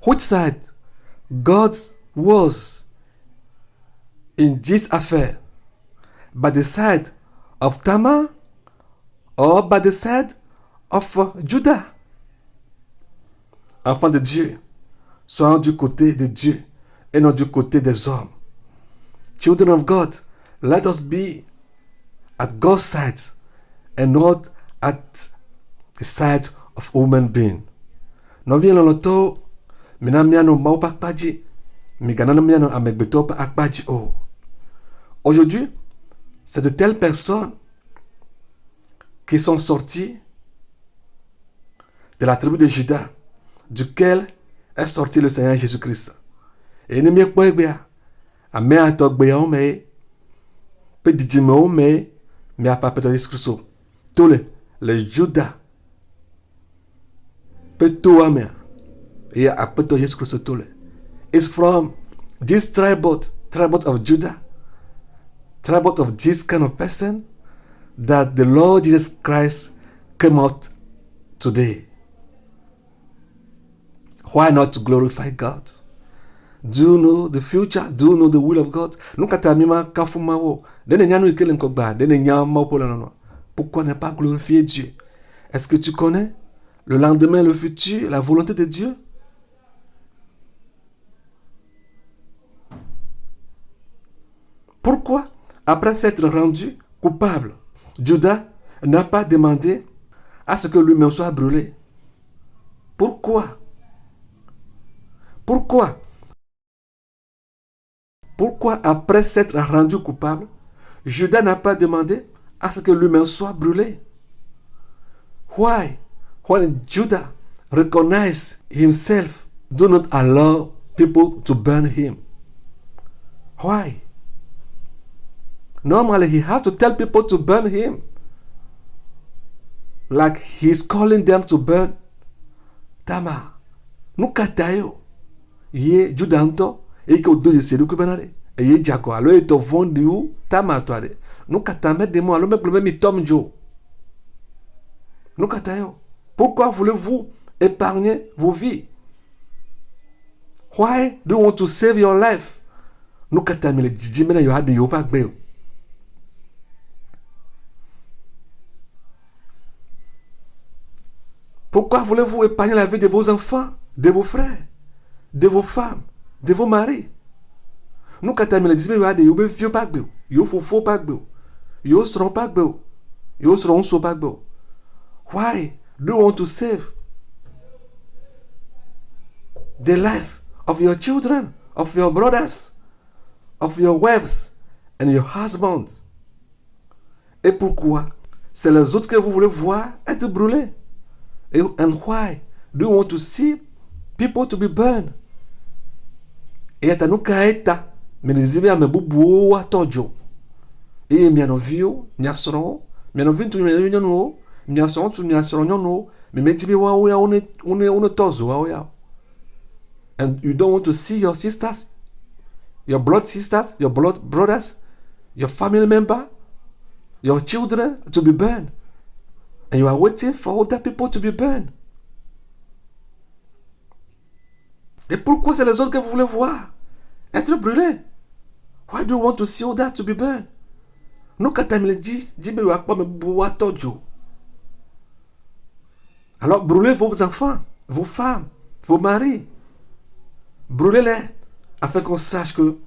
Which side God was in this affair? By the side of Tamar or by the side of Judas? Enfants de Dieu, soyons du côté de Dieu et non du côté des hommes. Children of God, let us be at God's side and not at the side of human being. Non bien l'auto, minamiano mau pakpaji, miganamiano amegbeto akpaji o. Aujourd'hui, c'est de telles personnes qui sont sorties de la tribu de Judas, duquel est sorti le Seigneur Jésus-Christ. Et ne m'y pas bien. A me a to gbe on me. Pe didi me on me. Me a pas peut Jésus-Christ. Tous les Judas. Pe to a me. Et a peut Jésus-Christ tous les. It's from this tribe of Judah. Tribe of this kind of person that the Lord Jesus Christ came out today. Why not to glorify God? Do you know the future? Do you know the will of God? Pourquoi ne pas glorifier Dieu? Est-ce que tu connais le lendemain, le futur, la volonté de Dieu? Pourquoi, après s'être rendu coupable, Judas n'a pas demandé à ce que lui-même soit brûlé? Pourquoi? Pourquoi, après s'être rendu coupable, Judas n'a pas demandé à ce que lui-même soit brûlé? Why, when Judah recognized himself, do not allow people to burn him? Why? Normally, he has to tell people to burn him. Like he's calling them to burn Tamar. Nukatayo. Ye Judanto. Et que deux c'est le kubanare. Et ye Jaco. Alors, il te vendu où Tamar toi. Nukatame de moi. Alors, même Tom Joe. Nukatayo. Pourquoi voulez-vous épargner vos vies? Why do you want to save your life? Nukatame le jimena yo hade yo pak beo. Pourquoi voulez-vous épargner la vie de vos enfants, de vos frères, de vos femmes, de vos maris? Nous, quand on me dit, yo be vieux pas beau, yo faux pas beau, yo seront pas beau, yo seront so pas beau. Why do you want to save the life of your children, of your brothers, of your wives and your husbands? Et pourquoi c'est les autres que vous voulez voir être brûlés? And why do you want to see people to be burned? E ata no kaeta menizibe ame bubu wa tojo. E miano vio, miasoro, miano vintu miano nyono, miasoro tu miasoro nyono, me mejibe wa oya one tozo wa oya. And you don't want to see your sisters, your blood sisters, your blood brothers, your family member, your children to be burned. And you are waiting for other people to be burned. Et pourquoi c'est les autres que vous voulez voir être brûlés? Why do you want to see others to be burned? Nous, quand on me dit, alors brûlez vos enfants, vos femmes, vos maris. Brûlez-les afin qu'on sache que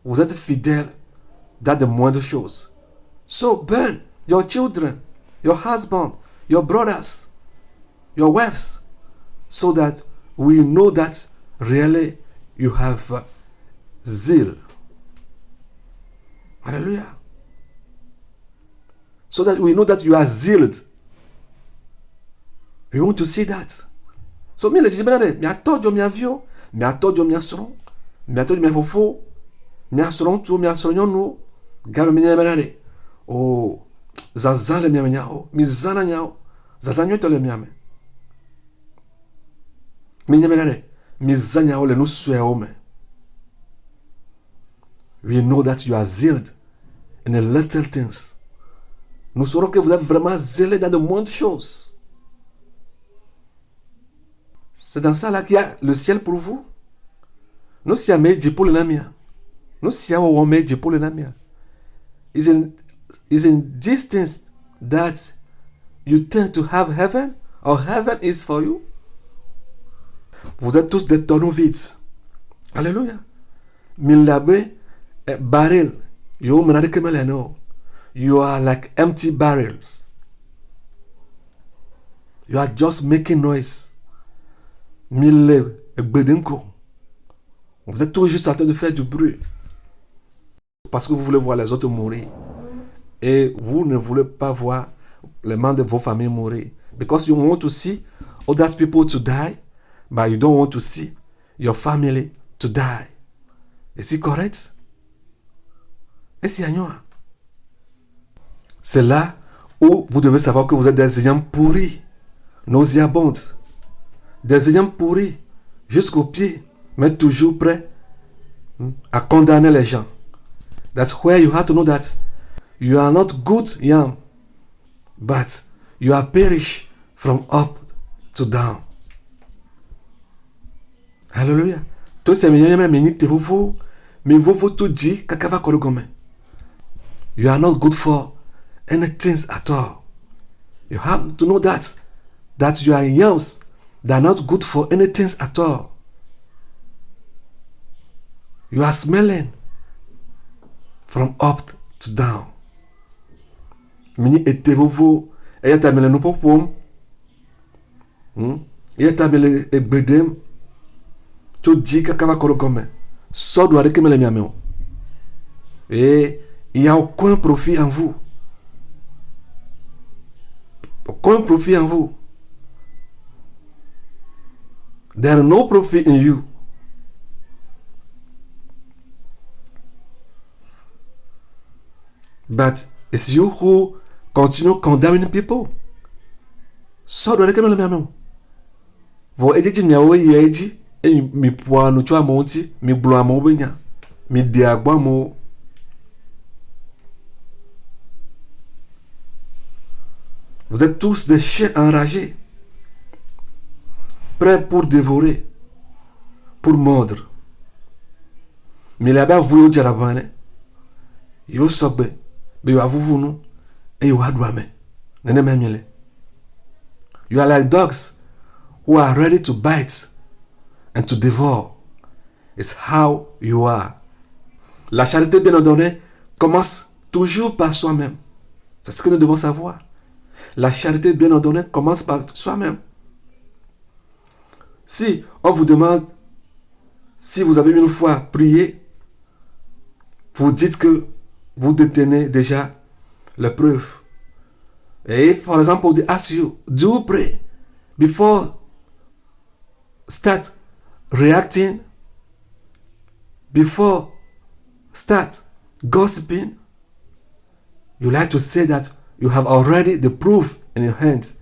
vous êtes fidèles dans de moindres choses. So burn your children, your husband, your brothers, your wives, so that we know that really you have zeal. Hallelujah. So that we know that you are zealed. We want to see that. So mi le di benade, mi atojo mi avio, mi atojo mi asron, mi atojo mi fofo, mi asron tu mi asron nyonu, gabe mi benade. Oh, zazan le mi nyao, mi zana nyao, zazan nyoto le mi ame. Mi benade, mi zanya le no swe ome. We know that you are zealed in the little things. Nous saurons que vous êtes vraiment zélé dans de moindres choses. C'est dans ça là qu'il y a le ciel pour vous. Nous si amé pour le namia. Nous si amé pour le namia. Is in these things that you tend to have heaven, or heaven is for you. Vous êtes tous des tonneaux vides. Alléluia. Milabe barrel. Yo menade kemeleno. You are like empty barrels. You are just making noise. Mille bedenko. Vous êtes toujours juste en train de faire du bruit. Parce que vous voulez voir les autres mourir. Et vous ne voulez pas voir les membres de vos familles mourir. Because you want to see other people to die, but you don't want to see your family to die. Is it correct? Est-ce qu'il y a? C'est là où vous devez savoir que vous êtes des ayants pourris, nauséabondes, des ayants pourris jusqu'aux pieds, mais toujours prêts à condamner les gens. That's where you have to know that you are not good yam, but you are perished from up to down. Hallelujah. Tout c'est meilleur mais te vous mais vous tout dit kakava korogome. You are not good for anything at all. You have to know that you are yams that are not good for anything at all. You are smelling from up to down. Mini ete vovo eya tamele no popom. Eya tamele egbedem. To di kakava korogome. So doit rekemele miameo. Et il n'y a aucun profit en vous. Aucun profit en vous. There is no profit in you. But it's you who continue condemning people. So do I recommend me. Vo eji mi awo ye eji e mi po anu tu amonti mi blo amo benya mi di agba mo. Vous êtes tous des chiens enragés, prêts pour dévorer, pour mordre. Mais là-bas, vous, vous avez yo sobe, be yo avuvu nu, e yo adwame. Nene memele. You are like dogs who are ready to bite and to devour. It's how you are. La charité bien ordonnée commence toujours par soi-même. C'est ce que nous devons savoir. La charité bien ordonnée commence par soi-même. Si on vous demande si vous avez une fois prié, vous dites que vous détenez déjà les preuves. Et for example, they ask you, do you pray before start reacting, before start gossiping? You like to say that you have already the proof in your hands.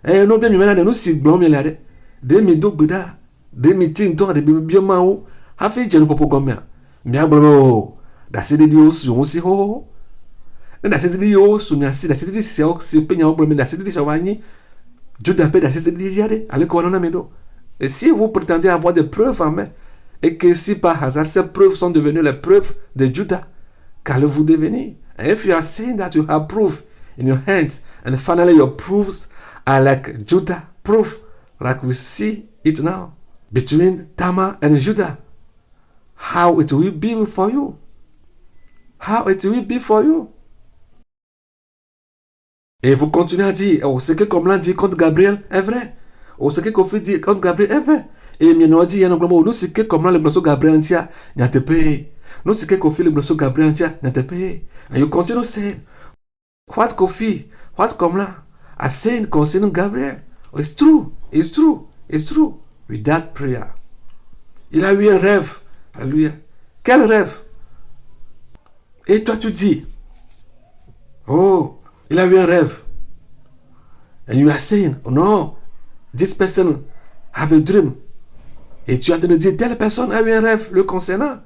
Eh no bien mi mena de no si gbon mi lade. De mi do gbeda, de mi tin to de bi bioma wo. Ha fi je no popo gomia. Mi agboro. Da se de o su si ho. Da se de o su mi asi, da se de si o si penya o mi da se de so wanyi. Juda pe da se de yade, ale ko na medo. Et si vous prétendez avoir des preuves en main, et que si par hasard ces preuves sont devenues les preuves de Judas, qu'allez-vous devenir? And if you are saying that you have proof in your hands, and finally your proofs are like Judah proof, like we see it now, between Tamar and Judah, how it will be for you? How it will be for you? Et vous continuez à dire, oh, ce que comme l'on dit contre Gabriel est vrai. Oh, ce que Kofi dit contre Gabriel est vrai. Et nous dit, nous ce que comme l'on le blosso Gabriel entier, n'a te payé. Nous ce que Kofi le blosso Gabriel entier, n'a te payé. And you continue saying, What Kofi, what Komla are saying concerning Gabriel, it's true, it's true, it's true. With that prayer, il a eu un rêve. Alléluia. Quel rêve? Et toi tu dis, oh, il a eu un rêve. And you are saying, oh no, this person have a dream. Et tu es en train de dire, telle personne a eu un rêve le concernant.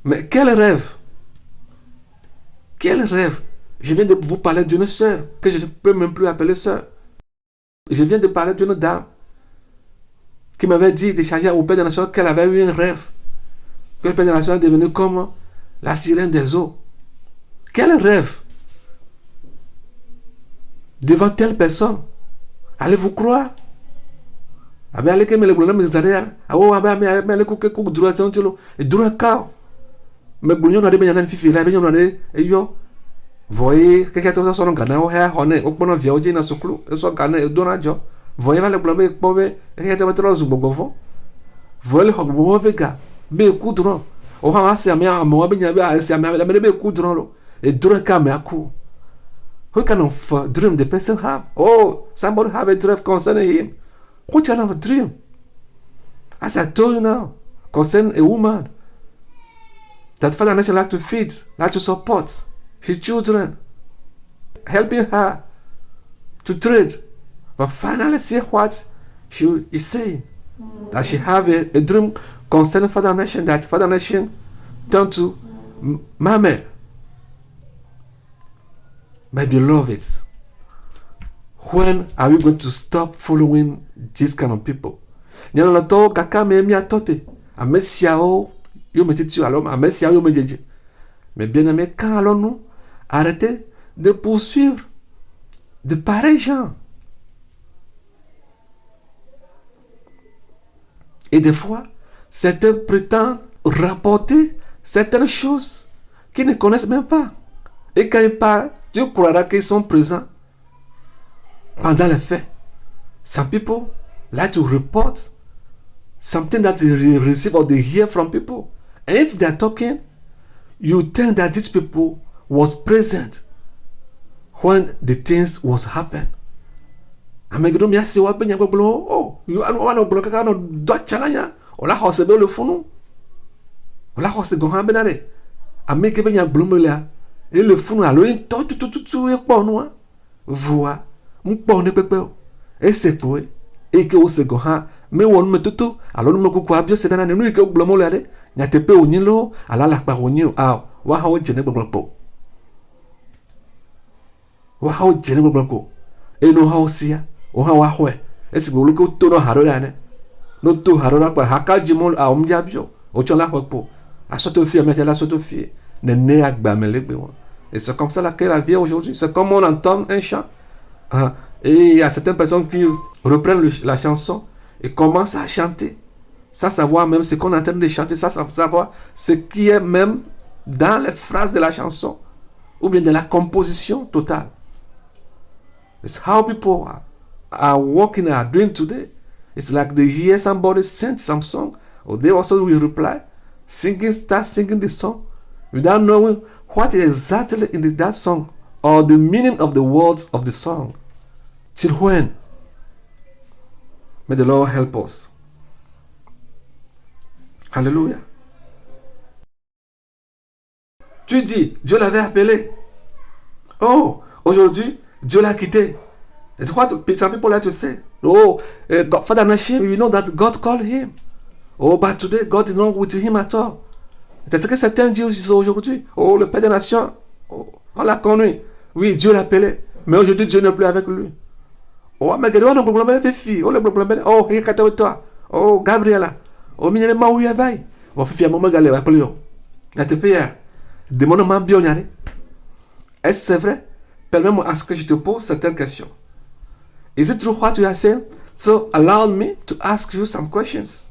Mais quel rêve? Quel rêve? Je viens de vous parler d'une sœur, que je ne peux même plus appeler sœur. Je viens de parler d'une dame qui m'avait dit de charger au Père de la Nation qu'elle avait eu un rêve. Que le Père de la Nation est devenu comme la sirène des eaux. Quel rêve? Devant telle personne, allez-vous croire? Abe ale ke mele gblona me zarea awo abe ale ku ke ku dura se ntilo e dura ka me gbonyo na de be yana fifi la be nyo na de eyo voye ke ke to so no gana o ha hone o gbono via o je na soklu e so gana e dona jo voye va le gblona be po be e ke te betro zu gbogbo fo voye le ho gbogbo vega be ku dura o ha se ame amo be nya be a se ame be ku dura lo e dura ka me aku. What kind of dream the person have? Oh, somebody have a dream concerning him. What kind of a dream? As I told you now, concerning a woman that Father Nation like to feed, like to support his children, helping her to trade. But finally see what she is saying. That she have a dream concerning Father Nation, that Father Nation turned to Mame. My beloved, when are we going to stop following this kind of people? Nyana la to kaka me mi atote. Amesiao yo metiti alors amesiao yo mejeje. Mais bien aimé, quand allons-nous arrêter de poursuivre de pareils gens? Et des fois, certains prétendent rapporter certaines choses qu'ils ne connaissent même pas. Et quand ils parlent, tu croiras qu'ils sont présents pendant les faits. Some people like to report something that they receive or they hear from people. And if they are talking, you think that these people was present when the things was happening. Amegdo mi ase wa pe nya gbogbo oh you anu wa no gbogbo kaka no do chalanya o la hose be le funu o la hose go han be na re ameke be nya gbogbo le a et le funu alo en to tu e po no voa mpo ne pepe e se po e ke o se go han me won me tutu alo no ku kwa bio se be na ne no ke gbogbo mo le re nya te pe oyin lo ala la pa oyin a wa ha o je ne gbogbo po wa ha o je ne gbogbo po e no ha o sia o ha wa hwe esi go lu ko to no haro ya ne no to haro ra pa haka jimo a o mja bio o chon la hwe po a soto fi me la soto fi ne agba me legbe won. Et c'est comme ça que la vie aujourd'hui. C'est comme on entend un chant. Et il y a certaines personnes qui reprennent la chanson et commencent à chanter. Sans savoir même ce qu'on est en train de chanter, sans savoir ce qui est même dans les phrases de la chanson ou bien de la composition totale. It's how people are walking, are doing today. It's like they hear somebody sing some song, or they also will reply, start singing the song, without knowing what is exactly in that song or the meaning of the words of the song. Till when? May the Lord help us. Hallelujah. Tu dis, Dieu l'avait appelé. Oh, aujourd'hui, Dieu l'a quitté. It's what some people like to say. Oh, Father Nashim, we know that God called him. Oh, but today, God is not with him at all. C'est ce que certains disent aujourd'hui. Oh, le Père des Nations, oh, on l'a connu. Oui, Dieu l'a appelé. Mais aujourd'hui, Dieu n'est plus avec lui. Oh, mais regarde, on a un problème avec fille. Oh, le problème. Oh, il est avec toi. Oh, Gabriela. Oh, mais il y a un moment où il y a vaille. Oh, fille, à un moment, il y a un peu. Il y a un peu. Demande-moi bien, est-ce que c'est vrai? Permets-moi à ce que je te pose certaines questions. Is it true what you are saying? So, allow me to ask you some questions.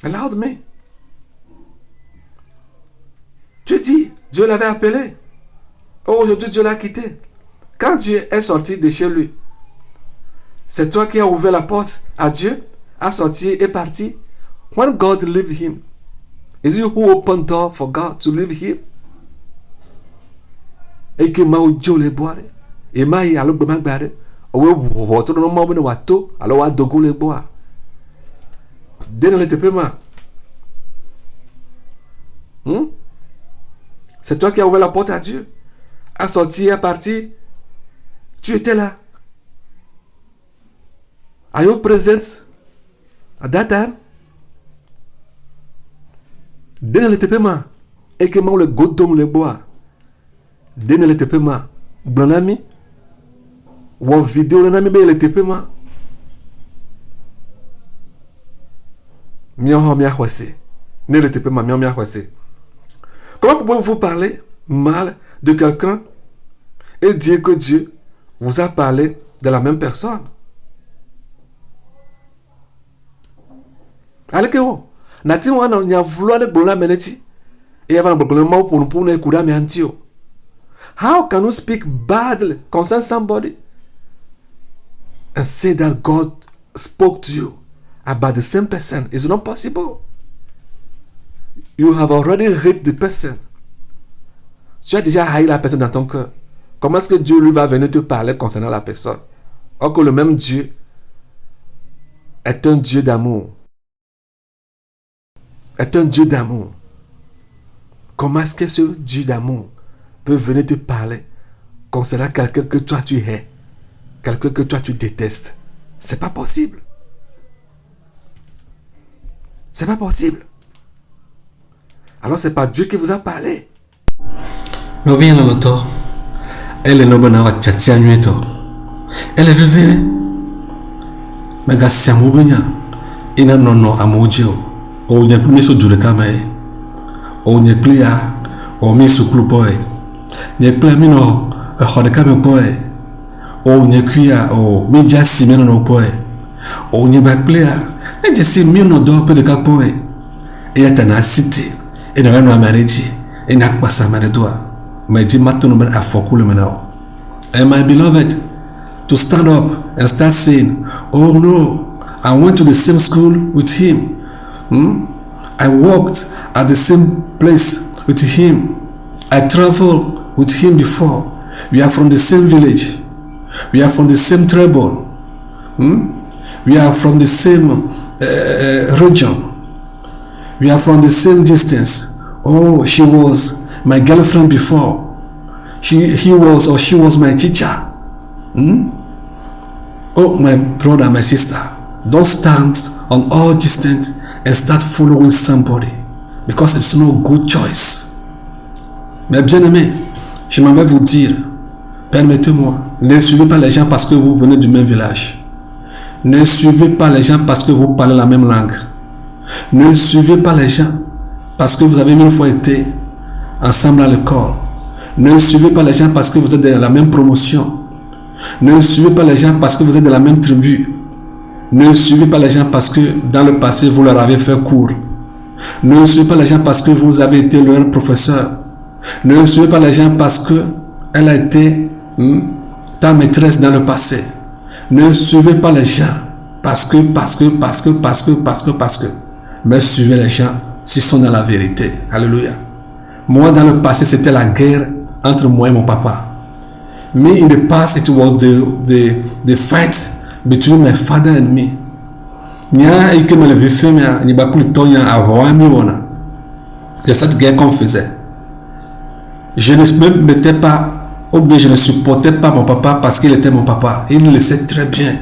Allow me. Tu dis, Dieu l'avait appelé. Oh, aujourd'hui, Dieu l'a quitté. Quand Dieu est sorti de chez lui, c'est toi qui as ouvert la porte à Dieu, a sorti et parti. When God leave him, Is it who opened door for God to leave him? Et que ma ojo le boire. Et ma y alo bema gbade. Owe woto no ma bene wato alo wa dogo le boire. Dene le tepe ma. C'est toi qui as ouvert la porte à Dieu. À sortir, à partir. Tu étais là. Are you present at that time? Dene le tepe ma. Et que ma le godom le boire. Dene le tepe ma. Blanami. Ou vidéo le nami be le tepe ma. Mian mia kwase. Ne le tepe ma mian mia kwase. Comment pouvez-vous parler mal de quelqu'un et dire que Dieu vous a parlé de la même personne? Allez que on. Nati wana nya vouloir de blona meneti. Et avant de blona pour ne kuda me antio. How can you speak badly concerning somebody and say that God spoke to you about the same person? It's not possible. You have already hate the person. Tu as déjà haï la personne dans ton cœur. Comment est-ce que Dieu lui va venir te parler concernant la personne? Or que le même Dieu est un Dieu d'amour. Est un Dieu d'amour. Comment est-ce que ce Dieu d'amour peut venir te parler concernant quelqu'un que toi tu hais, quelqu'un que toi tu détestes? C'est pas possible. C'est pas possible. Alors c'est pas Dieu qui vous a parlé. No viene lo to. Elle no bana wa chatia nyeto. Elle vivere. Mega siamu benya. Ina nono amujio. O nya miso jure kamae. O nya clear. O miso klupoe. Nya clear mino khode kame poe. O nya kuya o mi jasi meno no poe. O nya ba clear. E jasi mino do pe de kapoe. E atana city. E na no amareji. E na kwasa maredoa. My beloved, to stand up and start saying, oh no, I went to the same school with him. I worked at the same place with him. I traveled with him before. We are from the same village. We are from the same tribal. We are from the same region. We are from the same distance. Oh, she was my girlfriend before. He was or she was my teacher. Oh, my brother, my sister, don't stand on all distance and start following somebody because it's no good choice. Mais bien aimé, je m'en vais vous dire, permettez-moi, ne suivez pas les gens parce que vous venez du même village. Ne suivez pas les gens parce que vous parlez la même langue. Ne suivez pas les gens parce que vous avez une fois été ensemble à l'école. Ne suivez pas les gens parce que vous êtes dans la même promotion. Ne suivez pas les gens parce que vous êtes de la même tribu. Ne suivez pas les gens parce que dans le passé vous leur avez fait cours. Ne suivez pas les gens parce que vous avez été leur professeur. Ne suivez pas les gens parce que elle a été ta maîtresse dans le passé. Ne suivez pas les gens parce que. Mais suivez les gens s'ils sont dans la vérité. Alléluia. Moi, dans le passé, c'était la guerre entre moi et mon papa. Me, in the past, it was the fight between my father and me. Nya ike me levé fait, mais il n'y a plus de temps, il y a avant mi wana. C'est cette guerre qu'on faisait. Je ne me mettais pas, ou bien je ne supportais pas mon papa parce qu'il était mon papa. Il le sait très bien.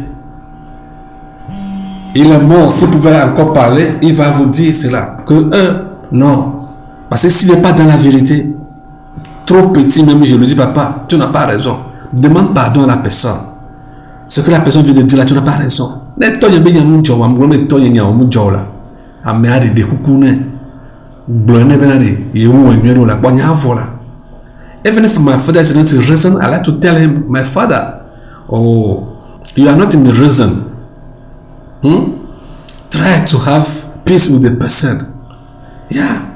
Il est mort, s'il pouvait encore parler, il va vous dire cela. Que non. Parce que s'il n'est pas dans la vérité, trop petit même, je lui dis, papa, tu n'as pas raison. Demande pardon à la personne. Ce que la personne vient de dire là, tu n'as pas raison. Even if my father is not in reason, I like to tell him, my father, oh, you are not in the reason. Try to have peace with the person. Yeah.